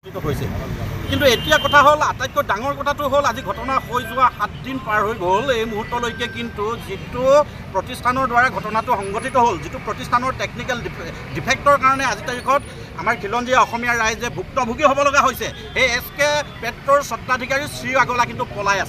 কিন্তু এতিয়া কথা হ'ল আটাইতকৈ ডাঙৰ কথাটো হ'ল আজি ঘটনা হৈ যোৱা 7 দিন পাৰ হৈ গ'ল। এই মুহূৰ্তলৈকে কিন্তু যিটো প্ৰতিষ্ঠানৰ দ্বাৰা ঘটনাটো সংঘটিত হ'ল, যিটো প্ৰতিষ্ঠানৰ টেকনিকেল ডিফেক্টৰ কাৰণে আজি তাৰিখত আমাৰ খিলঞ্জীয়া অসমীয়া ৰাইজে ভুক্তভোগী হ'ব লগা হৈছে। এই SK পেট্ৰৰ স্বত্বাধিকাৰী শ্ৰী আগলা কিন্তু পলাই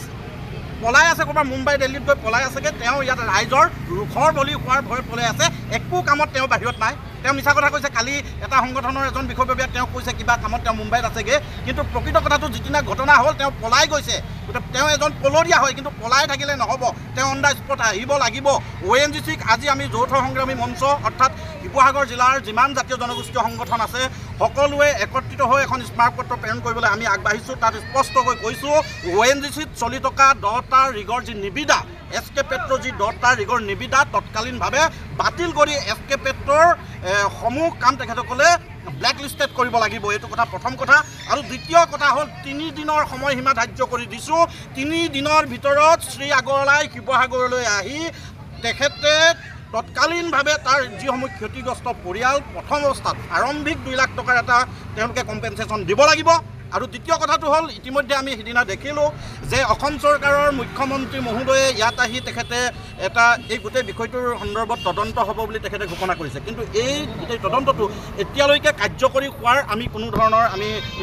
আছে ক'ৰবাত মুম্বাই দিল্লীত গৈ পলাই আছেগৈ। তেওঁ ইয়াত ৰাইজৰ ৰোষৰ বলি হোৱাৰ ভয় পলাই আছে। একো কামত তেওঁ বাহিৰত নাই। তেওঁ মিছা কথা কৈছে। কালি এটা সংগঠনৰ এজন বিষয়ববীয়াক তেওঁ কৈছে কিবা কামত তেওঁ মুম্বাইত আছেগৈ, কিন্তু প্ৰকৃত কথাটো যিদিনা ঘটনা হ'ল তেওঁ পলাই গৈছে। গতিকে তেওঁ এজন পলৰীয়া হয়, কিন্তু পলাই থাকিলে নহ'ব, তেওঁ অন দ্য স্পট আহিব লাগিব। ONGCক আজি আমি যৌথ সংগ্ৰামী মঞ্চ অৰ্থাৎ শিৱসাগৰ জিলাৰ যিমান জাতীয় জনগোষ্ঠীয় সংগঠন আছে সকলোৱে একত্ৰিত হৈ এখন স্মাৰকপত্ৰ প্ৰেৰণ কৰিবলৈ আমি আগবাঢ়িছোঁ। তাত স্পষ্টকৈ কৈছোঁ ONGCত চলি থকা 10টা ৰিগৰ যি নিবিদা, SK পেট্ৰৰ যি 10টা ৰিগৰ নিবিদা তৎকালীনভাৱে বাতিল কৰি SK পেট্ৰৰ সমূহ কাম তেখেতসকলে ব্লেকলিষ্টেড কৰিব লাগিব। এইটো কথা প্ৰথম কথা। আৰু দ্বিতীয় কথা হ'ল 3 দিনৰ সময়সীমা ধাৰ্য কৰি দিছোঁ। 3 দিনৰ ভিতৰত শ্ৰী আগৰৱালাই শিৱসাগৰলৈ আহি তেখেতে তৎকালীনভাৱে তাৰ যিসমূহ ক্ষতিগ্ৰস্ত পৰিয়াল প্ৰথম অৱস্থাত আৰম্ভিক 2 লাখ টকাৰ এটা তেওঁলোকে কম্পেনচেশ্যন দিব লাগিব। আৰু দ্বিতীয় কথাটো হ'ল ইতিমধ্যে আমি সিদিনা দেখিলোঁ যে অসম চৰকাৰৰ মুখ্যমন্ত্ৰী মহোদয়ে ইয়াত আহি তেখেতে এই গোটেই বিষয়টোৰ সন্দৰ্ভত তদন্ত হ'ব বুলি তেখেতে ঘোষণা কৰিছে। কিন্তু এই গোটেই তদন্তটো এতিয়ালৈকে কাৰ্যকৰী হোৱাৰ আমি কোনো ধৰণৰ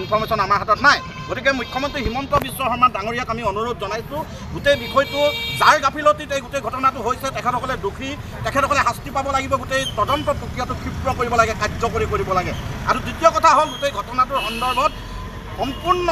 ইনফৰ্মেশ্যন আমাৰ হাতত নাই। গতিকে মুখ্যমন্ত্ৰী হিমন্ত বিশ্ব শৰ্মা ডাঙৰীয়াক আমি অনুৰোধ জনাইছোঁ, গোটেই বিষয়টো যাৰ গাফিলতিত এই গোটেই ঘটনাটো হৈছে তেখেতসকলে দোষী, তেখেতসকলে শাস্তি পাব লাগিব। গোটেই তদন্ত প্ৰক্ৰিয়াটো ক্ষীপ্ৰ কৰিব লাগে, কাৰ্যকৰী কৰিব লাগে। আৰু দ্বিতীয় কথা হ'ল গোটেই ঘটনাটোৰ সন্দৰ্ভত সম্পূৰ্ণ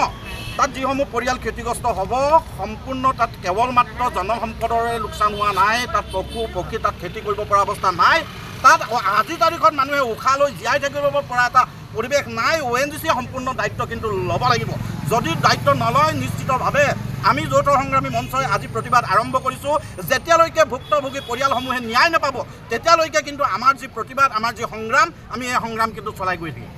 তাত যিসমূহ পৰিয়াল ক্ষতিগ্ৰস্ত হ'ব, সম্পূৰ্ণ তাত কেৱল মাত্ৰ জনসম্পদৰে লোকচান হোৱা নাই, তাত পশু পক্ষী তাত খেতি কৰিব পৰা অৱস্থা নাই, তাত আজিৰ তাৰিখত মানুহে উশাহ লৈ জীয়াই থাকিব পৰা এটা পৰিৱেশ নাই। ONGCয়ে সম্পূৰ্ণ দায়িত্ব কিন্তু ল'ব লাগিব। যদি দায়িত্ব নলয় নিশ্চিতভাৱে আমি যৌথ সংগ্ৰামী মঞ্চই আজি প্ৰতিবাদ আৰম্ভ কৰিছোঁ। যেতিয়ালৈকে ভুক্তভোগী পৰিয়ালসমূহে ন্যায় নাপাব তেতিয়ালৈকে কিন্তু আমাৰ যি প্ৰতিবাদ, আমাৰ যি সংগ্ৰাম, আমি এই সংগ্ৰাম কিন্তু চলাই গৈ থাকিম।